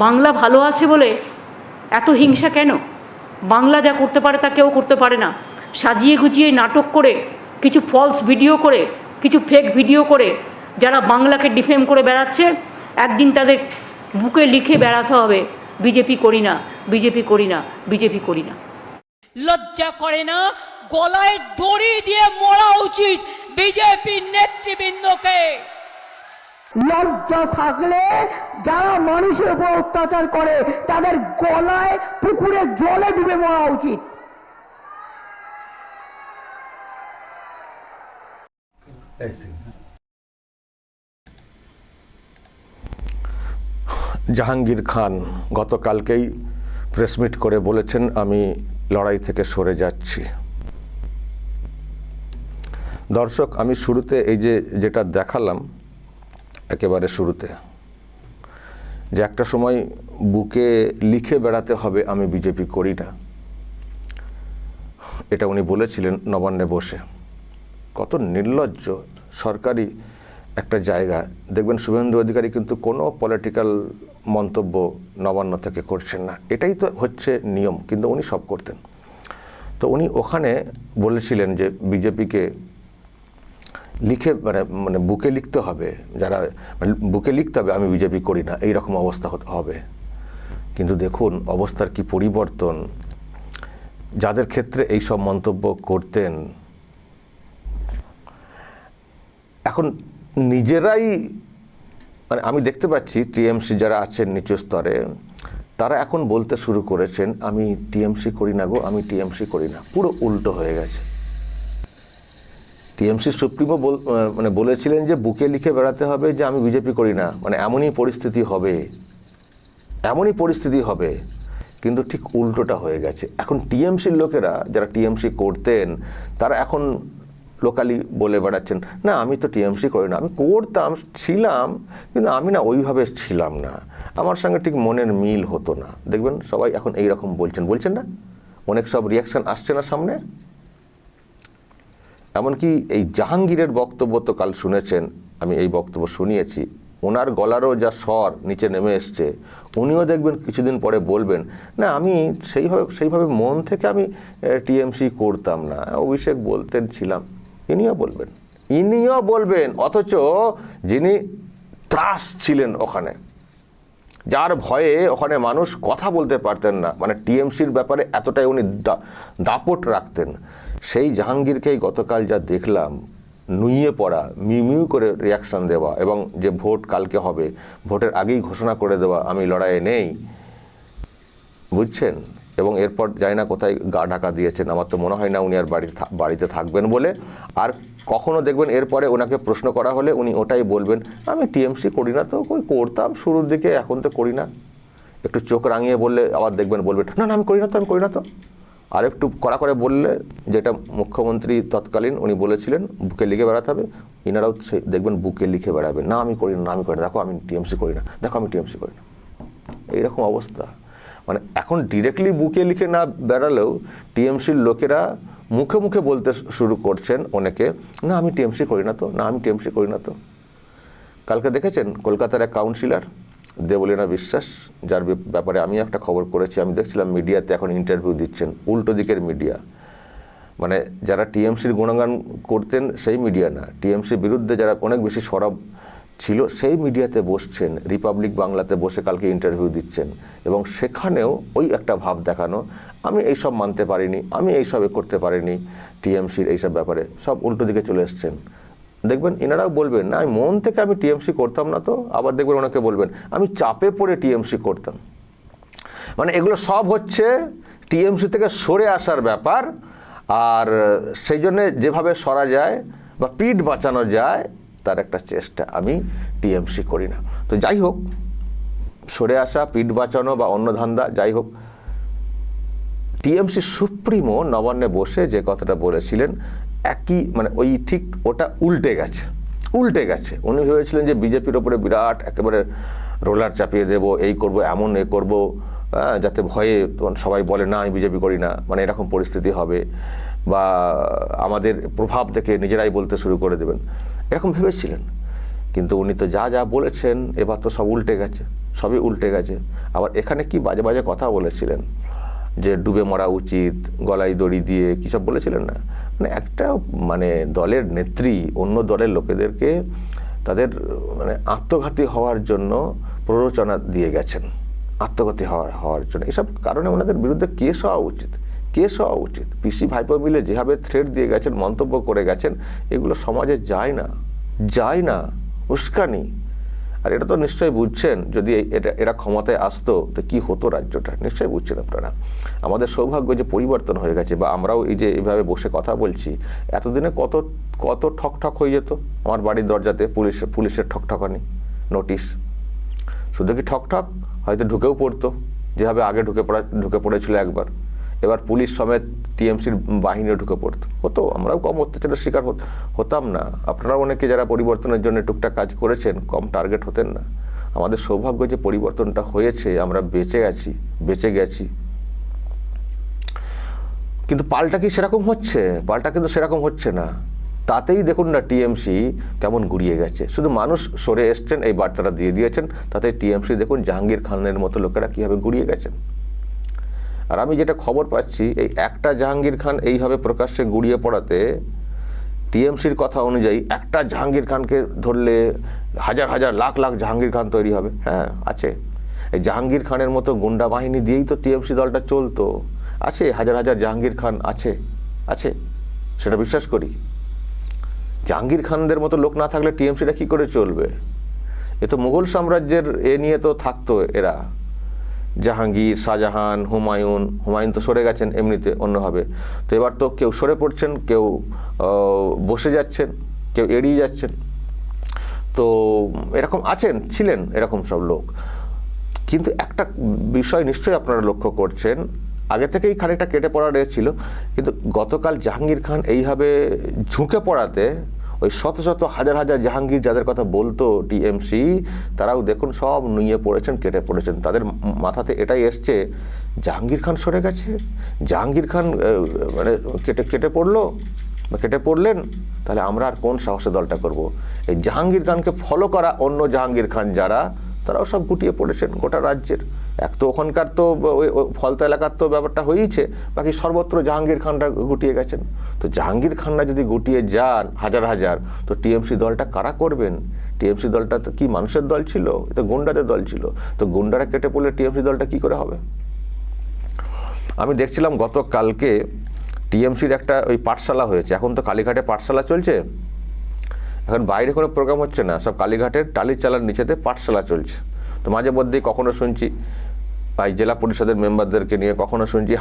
বাংলা ভালো আছে বলে এত হিংসা কেন? বাংলা যা করতে পারে তা কেউ করতে পারে না। সাজিয়ে গুজিয়ে নাটক করে, কিছু ফলস ভিডিও করে, কিছু ফেক ভিডিও করে যারা বাংলাকে ডিফেম করে বেড়াচ্ছে, একদিন তাদের বুকে লিখে বেড়াতে হবে বিজেপি করি না, বিজেপি করি না, বিজেপি করি না। লজ্জা করে না? গলায় দড়ি দিয়ে মরা উচিত বিজেপি নেতৃবৃন্দকে। লজ্জা থাকলে যারা মানুষের উপর অত্যাচার করে তাদের গলায় পুকুরে জলে ডুবে মরা উচিত। জাহাঙ্গীর খান গতকালকেই প্রেসমিট করে বলেছেন, আমি লড়াই থেকে সরে যাচ্ছি। দর্শক, আমি শুরুতে এই যেটা দেখালাম, একেবারে শুরুতে যে একটা সময় বুকে লিখে বেড়াতে হবে আমি বিজেপি করি না, এটা উনি বলেছিলেন নবান্নে বসে। কত নির্লজ্জ সরকারি একটা জায়গা। দেখবেন শুভেন্দু অধিকারী কিন্তু কোনো পলিটিক্যাল মন্তব্য নবান্ন থেকে করছেন না, এটাই তো হচ্ছে নিয়ম, কিন্তু উনি সব করতেন। তো উনি ওখানে বলেছিলেন যে বিজেপিকে লিখে মানে বুকে লিখতে হবে, যারা বুকে লিখতে হবে আমি বিজেপি করি না, এইরকম অবস্থা হবে। কিন্তু দেখুন অবস্থার কি পরিবর্তন। যাদের ক্ষেত্রে এই সব মন্তব্য করতেন এখন নিজেরাই, মানে আমি দেখতে পাচ্ছি টিএমসি যারা আছেন নিচু স্তরে, তারা এখন বলতে শুরু করেছেন আমি টিএমসি করি না গো, আমি টিএমসি করি না। পুরো উল্টো হয়ে গেছে। টিএমসি সুপ্রিমো মানে বলেছিলেন যে বুকে লিখে বেড়াতে হবে যে আমি বিজেপি করি না, মানে এমনই পরিস্থিতি হবে, এমনই পরিস্থিতি হবে। কিন্তু ঠিক উল্টোটা হয়ে গেছে। এখন টিএমসির লোকেরা যারা টিএমসি করতেন তারা এখন লোকালি বলে বেড়াচ্ছেন না আমি তো টিএমসি করি না, আমি করতাম, ছিলাম, কিন্তু আমি না ওইভাবে ছিলাম না, আমার সঙ্গে ঠিক মনের মিল হতো না। দেখবেন সবাই এখন এইরকম বলছেন না? অনেক সব রিয়াকশন আসছে না সামনে। এমনকি এই জাহাঙ্গীরের বক্তব্য তো কাল শুনেছেন, আমি এই বক্তব্য শুনিয়েছি, ওনার গলারও যা স্বর নিচে নেমে এসছে, উনিও দেখবেন কিছুদিন পরে বলবেন না আমি সেইভাবে মন থেকে আমি টিএমসি করতাম না, অভিষেক বলতেন ছিলাম, ইনিও বলবেন। অথচ যিনি ত্রাস ছিলেন ওখানে, যার ভয়ে ওখানে মানুষ কথা বলতে পারতেন না, মানে টিএমসির ব্যাপারে এতটাই উনি দাপট রাখতেন, সেই জাহাঙ্গীরকেই গতকাল যা দেখলাম নুইয়ে পড়া, মিউ করে রিয়াকশান দেওয়া, এবং যে ভোট কালকে হবে ভোটের আগেই ঘোষণা করে দেওয়া আমি লড়াইয়ে নেই, বুঝছেন? এবং এরপর জানি না কোথায় গা ঢাকা দিয়েছেন। আমার তো মনে হয় না উনি আর বাড়িতে থাকবেন বলে। আর কখনো দেখবেন এরপরে ওনাকে প্রশ্ন করা হলে উনি ওটাই বলবেন আমি টিএমসি করি না তো, করতাম শুরুর দিকে, এখন তো করি না। একটু চোখ রাঙিয়ে বললে আবার দেখবেন বলবেন না আমি করি না তো। আর একটু কড়া করে বললে, যেটা মুখ্যমন্ত্রী তৎকালীন উনি বলেছিলেন বুকে লিখে বেড়াতে হবে, ইনারাও দেখবেন বুকে লিখে বেড়াবেন না আমি করি না, দেখো আমি টিএমসি করি না, দেখো আমি টিএমসি করি না। এইরকম অবস্থা। মানে এখন ডিরেক্টলি বুকে লিখে না বেড়ালেও টিএমসির লোকেরা মুখে মুখে বলতে শুরু করছেন অনেকে, না আমি টিএমসি করি না তো, না আমি টিএমসি করি না তো। কালকে দেখেছেন কলকাতার এক কাউন্সিলর দেবলীনা বিশ্বাস, যার ব্যাপারে আমি একটা খবর করেছি, আমি দেখছিলাম মিডিয়াতে এখন ইন্টারভিউ দিচ্ছেন, উল্টো দিকের মিডিয়া, মানে যারা টিএমসির গুণগান করতেন সেই মিডিয়া না, টিএমসির বিরুদ্ধে যারা অনেক বেশি সরব ছিল সেই মিডিয়াতে বসছেন, রিপাবলিক বাংলাতে বসে কালকে ইন্টারভিউ দিচ্ছেন, এবং সেখানেও ওই একটা ভাব দেখানো আমি এইসব মানতে পারিনি, আমি এইসব করতে পারিনি, টিএমসির এইসব ব্যাপারে সব উল্টো দিকে চলে এসছেন। দেখবেন এনারাও বলবেন না আমি মন থেকে আমি টিএমসি করতাম না তো, আবার দেখবেন ওনাকে বলবেন আমি চাপে পড়ে টিএমসি করতাম। মানে এগুলো সব হচ্ছে টিএমসি থেকে সরে আসার ব্যাপার। আর সেই জন্যে যেভাবে সরা যায় বা পিঠ বাঁচানো যায় তার একটা চেষ্টা, আমি টিএমসি করি না। তো যাই হোক, সরে আসা, পিঠ বাঁচানো বা অন্য ধান্দা, যাই হোক, টিএমসি সুপ্রিমো নবান্নে বসে যে কথাটা বলেছিলেন একই, মানে ওই ঠিক ওটা উল্টে গেছে। উনি ভেবেছিলেন যে বিজেপির ওপরে বিরাট একেবারে রোলার চাপিয়ে দেব, এই করব, এমন এ করব, যাতে ভয়ে সবাই বলে না আমি বিজেপি করি না, মানে এরকম পরিস্থিতি হবে, বা আমাদের প্রভাব দেখে নিজেরাই বলতে শুরু করে দেবেন, এরকম ভেবেছিলেন। কিন্তু উনি তো যা যা বলেছেন এবার তো সব উল্টে গেছে, সবই উল্টে গেছে। আবার এখানে কি বাজে বাজে কথা বলেছিলেন, যে ডুবে মরা উচিত, গলায় দড়ি দিয়ে কী সব বলেছিলেন না। মানে একটা মানে দলের নেত্রী অন্য দলের লোকেদেরকে তাদের মানে আত্মঘাতী হওয়ার জন্য প্ররোচনা দিয়ে গেছেন, আত্মঘাতী হওয়ার জন্য। এসব কারণে ওনাদের বিরুদ্ধে কেস হওয়া উচিত, কেস হওয়া উচিত। পিসি ভাইপো মিলে যেভাবে থ্রেট দিয়ে গেছেন, মন্তব্য করে গেছেন, এগুলো সমাজে যায় না, উস্কানি। আর এটা তো নিশ্চয়ই বুঝছেন, যদি এরা ক্ষমতায় আসতো তো কি হতো রাজ্যটা, নিশ্চয়ই বুঝছেন আপনারা। আমাদের সৌভাগ্য যে পরিবর্তন হয়ে গেছে, বা আমরাও এই যে এইভাবে বসে কথা বলছি, এতদিনে কত ঠক হয়ে যেত আমার বাড়ির দরজাতে পুলিশের ঠকঠকানি নোটিশ। শুধু কি ঠক, হয়তো ঢুকেও পড়তো, যেভাবে আগে ঢুকে পড়েছিল একবার, এবার পুলিশ সমেত টিএমসির বাহিনীও ঢুকে পড়তো, হতো। আমরাও কম অত্যাচারের শিকার হতাম না। আপনারা অনেকে যারা পরিবর্তনের জন্য টুকটাক কাজ করেছেন, কম টার্গেট হতেন না। আমাদের সৌভাগ্য যে পরিবর্তনটা হয়েছে, আমরা বেঁচে গেছি। কিন্তু পাল্টা কি সেরকম হচ্ছে? পাল্টা কিন্তু সেরকম হচ্ছে না। তাতেই দেখুন না টিএমসি কেমন গুড়িয়ে গেছে। শুধু মানুষ সরে এসছেন, এই বার্তাটা দিয়ে দিয়েছেন, তাতে টিএমসি দেখুন জাহাঙ্গীর খানের মতো লোকেরা কীভাবে গুড়িয়ে গেছেন। আর আমি যেটা খবর পাচ্ছি, এই একটা জাহাঙ্গীর খান এইভাবে প্রকাশ্যে গুড়িয়ে পড়াতে টিএমসির কথা অনুযায়ী একটা জাহাঙ্গীর খানকে ধরলে হাজার লাখ জাহাঙ্গীর খান তৈরি হবে। হ্যাঁ, আছে। এই জাহাঙ্গীর খানের মতো গুন্ডা বাহিনী দিয়েই তো টিএমসি দলটা চলতো। আছে হাজার জাহাঙ্গীর খান, আছে, সেটা বিশ্বাস করি। জাহাঙ্গীর খানদের মতো লোক না থাকলে টিএমসিটা কি করে চলবে? এ তো মুঘল সাম্রাজ্যের নিয়ে তো থাকতো এরা। জাহাঙ্গীর, শাহজাহান, হুমায়ুন তো সরে গেছেন এমনিতে অন্যভাবে। তো এবার তো কেউ সরে পড়ছেন, কেউ বসে যাচ্ছেন, কেউ এড়িয়ে যাচ্ছেন। তো এরকম ছিলেন এরকম সব লোক। কিন্তু একটা বিষয় নিশ্চয়ই আপনারা লক্ষ্য করছেন, আগে থেকেই খানিকটা কেটে পড়া ছিল, কিন্তু গতকাল জাহাঙ্গীর খান এইভাবে ঝুঁকে পড়াতে ওই শত হাজার জাহাঙ্গীর যাদের কথা বলতো টিএমসি, তারাও দেখুন সব নুয়ে পড়েছেন, কেটে পড়েছেন। তাদের মাথাতে এটাই এসছে, জাহাঙ্গীর খান সরে গেছে, জাহাঙ্গীর খান মানে কেটে পড়লেন, তাহলে আমরা আর কোন সাহসে দলটা করব? এই জাহাঙ্গীর খানকে ফলো করা অন্য জাহাঙ্গীর খান যারা, তারাও সব গুটিয়ে পড়েছেন গোটা রাজ্যের। এক তো ওখানকার তো ওই ফলতা এলাকার তো ব্যাপারটা হয়েইছে, বাকি সর্বত্র জাহাঙ্গীর খানরা গুটিয়ে গেছেন। তো জাহাঙ্গীর খানরা যদি গুটিয়ে যান হাজার, তো টিএমসি দলটা কারা করবেন? টিএমসি দলটা তো কি মানুষের দল ছিল? এটা গুন্ডাদের দল ছিল। তো গুন্ডারা কেটে পড়লে টিএমসি দলটা কি করে হবে? আমি দেখছিলাম গতকালকে টিএমসির একটা ওই পাঠশালা হয়েছে। এখন তো কালীঘাটে পাঠশালা চলছে, এখন বাইরে কোনো প্রোগ্রাম হচ্ছে না, সব কালীঘাটের টালির চালার নিচেতে পাঠশালা চলছে। তো মাঝে মধ্যেই কখনো শুনছি এই জেলা পরিষদের মেম্বারদেরকে নিয়ে, কখনো শুনছি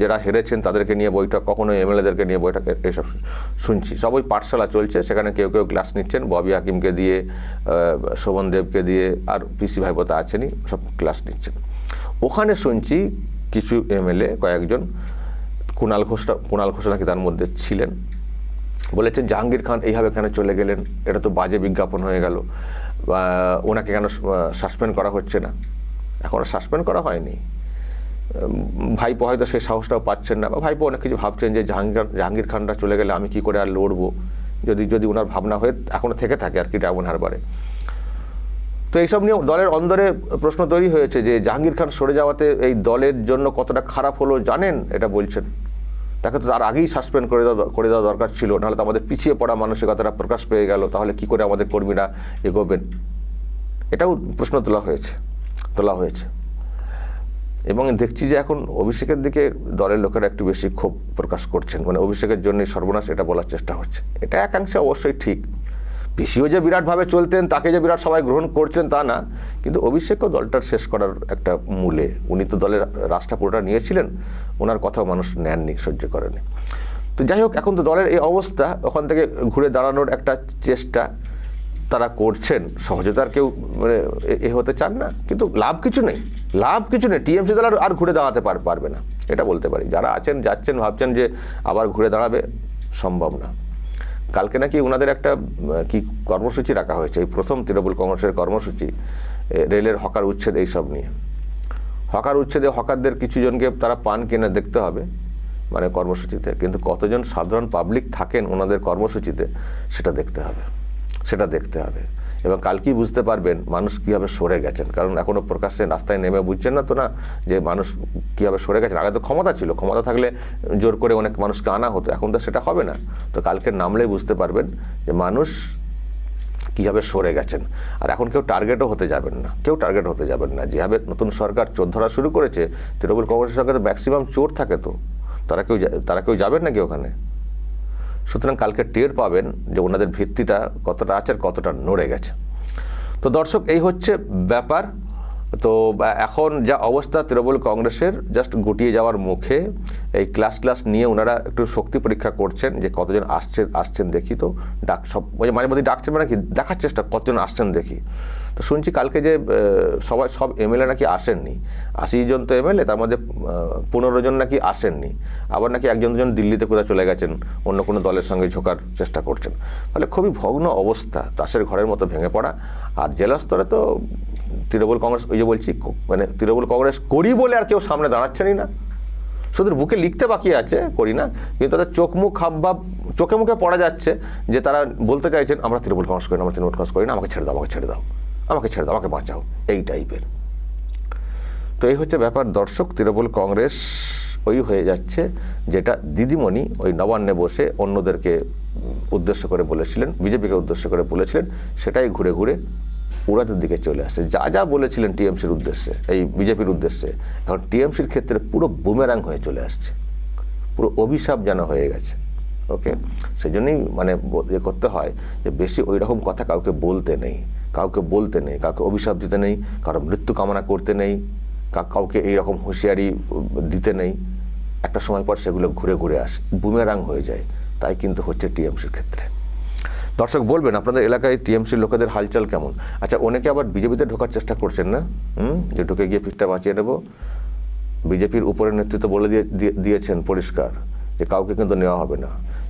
যারা হেরেছেন তাদেরকে নিয়ে বৈঠক, কখনো এমএলএদেরকে নিয়ে বৈঠক, এসব শুনছি। সব ওই পাঠশালা চলছে, সেখানে কেউ ক্লাস নিচ্ছেন, ববি হাকিমকে দিয়ে, শোভন দেবকে দিয়ে, আর পিসি ভাইপোতা আছেনই, সব ক্লাস নিচ্ছেন। ওখানে শুনছি কিছু এমএলএ কয়েকজন, কুণাল ঘোষ নাকি তার মধ্যে ছিলেন, বলেছেন জাহাঙ্গীর খান এইভাবে কেন চলে গেলেন, এটা তো বাজে বিজ্ঞাপন হয়ে গেল, ওনাকে কেন সাসপেন্ড করা হচ্ছে না? এখনও সাসপেন্ড করা হয়নি। ভাইপো হয়তো সেই সাহসটাও পাচ্ছেন না, বা ভাইপো অনেক কিছু ভাবছেন যে জাহাঙ্গীর খানরা চলে গেলে আমি কি করে আর লড়বো, যদি ওনার ভাবনা হয়ে এখনও থেকে থাকে আর কি ডায়মন্ড হারবারে। তো এইসব নিয়ে দলের অন্দরে প্রশ্ন তৈরি হয়েছে যে জাহাঙ্গীর খান সরে যাওয়াতে এই দলের জন্য কতটা খারাপ হলো জানেন? এটা বলছেন, তাকে তো তার আগেই সাসপেন্ড করে দেওয়া দরকার ছিল, নাহলে তো আমাদের পিছিয়ে পড়া মানসিকতাটা প্রকাশ পেয়ে গেল, তাহলে কি করে আমাদের কর্মীরা এগোবেন? এটাও প্রশ্ন তোলা হয়েছে। এবং দেখছি যে এখন অভিষেকের দিকে দলের লোকেরা একটু বেশি ক্ষোভ প্রকাশ করছেন, মানে অভিষেকের জন্যই সর্বনাশ, এটা বলার চেষ্টা হচ্ছে। এটা একাংশে অবশ্যই ঠিক। পিসিও যে বিরাটভাবে চলতেন, তাকে যে বিরাট সবাই গ্রহণ করছেন তা না, কিন্তু অভিষেকও দলটার শেষ করার একটা মূলে, উনি তো দলের রাস্তা পুরোটা নিয়েছিলেন, ওনার কথাও মানুষ নেননি, সহ্য করেনি। তো যাই হোক, এখন তো দলের এই অবস্থা, ওখান থেকে ঘুরে দাঁড়ানোর একটা চেষ্টা তারা করছেন। সহজতার কেউ মানে হতে চান না, কিন্তু লাভ কিছু নেই। টিএমসি দল আর ঘুরে দাঁড়াতে পারবে না, এটা বলতে পারি। যারা যাচ্ছেন ভাবছেন যে আবার ঘুরে দাঁড়াবে, সম্ভব না। কালকে নাকি ওনাদের একটা কি কর্মসূচি রাখা হয়েছে, এই প্রথম তৃণমূল কংগ্রেসের কর্মসূচি, রেলের হকার উচ্ছেদ, এইসব নিয়ে। হকার উচ্ছেদে হকারদের কিছু জনকে তারা পান কিনে দেখতে হবে মানে কর্মসূচিতে, কিন্তু কতজন সাধারণ পাবলিক থাকেন ওনাদের কর্মসূচিতে সেটা দেখতে হবে। এবং কালকেই বুঝতে পারবেন মানুষ কীভাবে সরে গেছেন, কারণ এখনও প্রকাশ্যে রাস্তায় নেমে বুঝছেন না তো না যে মানুষ কীভাবে সরে গেছেন। আগে তো ক্ষমতা ছিল, ক্ষমতা থাকলে জোর করে অনেক মানুষকে আনা হতো, এখন তো সেটা হবে না। তো কালকে নামলেই বুঝতে পারবেন যে মানুষ কীভাবে সরে গেছেন। আর এখন কেউ টার্গেটও হতে যাবেন না, কেউ টার্গেট হতে যাবেন না। যেভাবে নতুন সরকার চোর ধরা শুরু করেছে, তৃণমূল কংগ্রেসের সঙ্গে তো ম্যাক্সিমাম চোর থাকে, তো তারা কেউ যাবেন নাকি ওখানে? সুতরাং কালকে টের পাবেন যে ওনাদের ভিত্তিটা কতটা আছে আর কতটা নড়ে গেছে। তো দর্শক, এই হচ্ছে ব্যাপার। তো এখন যা অবস্থা তৃণমূল কংগ্রেসের, জাস্ট গুটিয়ে যাওয়ার মুখে। এই ক্লাস নিয়ে ওনারা একটু শক্তি পরীক্ষা করছেন যে কতজন আসছেন দেখি। তো মাঝে মধ্যে ডাকছেন, মানে কি দেখার চেষ্টা কতজন আসছেন দেখি। তো শুনছি কালকে যে সব এমএলএ নাকি আসেননি, 80 জন তো এমএলএ, তার মধ্যে 15 জন নাকি আসেননি। আবার নাকি 1 জন দিল্লিতে কোথাও চলে গেছেন, অন্য কোনো দলের সঙ্গে ঝোকার চেষ্টা করছেন। ফলে খুবই ভগ্ন অবস্থা, তাসের ঘরের মতো ভেঙে পড়া। আর জেলা স্তরে তো তৃণমূল কংগ্রেস, ওই যে বলছি, মানে তৃণমূল কংগ্রেস করি বলে আর কেউ সামনে দাঁড়াচ্ছেনই না। শুধু বুকে লিখতে বাকি আছে করি না, কিন্তু তাদের চোখ মুখ হাবভাব চোখে মুখে পড়া যাচ্ছে যে তারা বলতে চাইছেন আমরা তৃণমূল কংগ্রেস করি না, আমরা তৃণমূল কংগ্রেস করি না, আমাকে ছেড়ে দাও, আমাকে ছেড়ে দাও, আমাকে ছেড়ে দাও, আমাকে বাঁচাও, এই টাইপের। তো এই হচ্ছে ব্যাপার দর্শক। তৃণমূল কংগ্রেস ওই হয়ে যাচ্ছে যেটা দিদিমণি ওই নবান্নে বসে অন্যদেরকে উদ্দেশ্য করে বলেছিলেন, বিজেপিকে উদ্দেশ্য করে বলেছিলেন, সেটাই ঘুরে ঘুরে ওরাদের দিকে চলে আসছে। যা বলেছিলেন টিএমসির উদ্দেশ্যে, এই বিজেপির উদ্দেশ্যে, এখন টিএমসির ক্ষেত্রে পুরো বুমেরাং হয়ে চলে আসছে, পুরো অভিশাপ যেন হয়ে গেছে। ওকে, সেই জন্যই মানে ইয়ে করতে হয় যে বেশি ওই রকম কথা কাউকে বলতে নেই, কাউকে অভিশাপ দিতে নেই, কারো মৃত্যু কামনা করতে নেই, কাউকে এইরকম হুঁশিয়ারি দিতে নেই। একটা সময় পর সেগুলো ঘুরে ঘুরে আসে, বুমেরাং হয়ে যায়। তাই কিন্তু হচ্ছে টিএমসির ক্ষেত্রে। দর্শক বলবেন আপনাদের এলাকায় টিএমসির লোকেদের হালচাল কেমন? আচ্ছা, অনেকে আবার বিজেপিতে ঢোকার চেষ্টা করছেন না, যে ঢুকে গিয়ে পিঠটা বাঁচিয়ে নেব। বিজেপির উপরের নেতৃত্ব বলে দিয়েছেন পরিষ্কার যে কাউকে কিন্তু নেওয়া হবে না।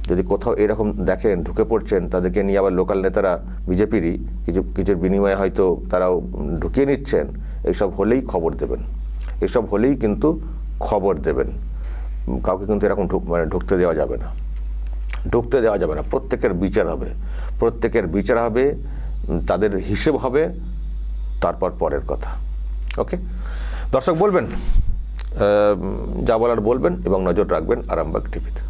যদি কোথাও এরকম দেখেন ঢুকে পড়ছেন, তাদেরকে নিয়ে আবার লোকাল নেতারা বিজেপিরই কিছুর বিনিময়ে হয়তো তারাও ঢুকিয়ে নিচ্ছেন, এইসব হলেই খবর দেবেন, এসব হলেই কিন্তু খবর দেবেন। কাউকে কিন্তু এরকম ঢুকতে দেওয়া যাবে না, ঢুকতে দেওয়া যাবে না। প্রত্যেকের বিচার হবে, তাদের হিসেব হবে, তারপর পরের কথা। ওকে দর্শক, বলবেন যা বলার বলবেন এবং নজর রাখবেন আরামবাগ টিভিতে।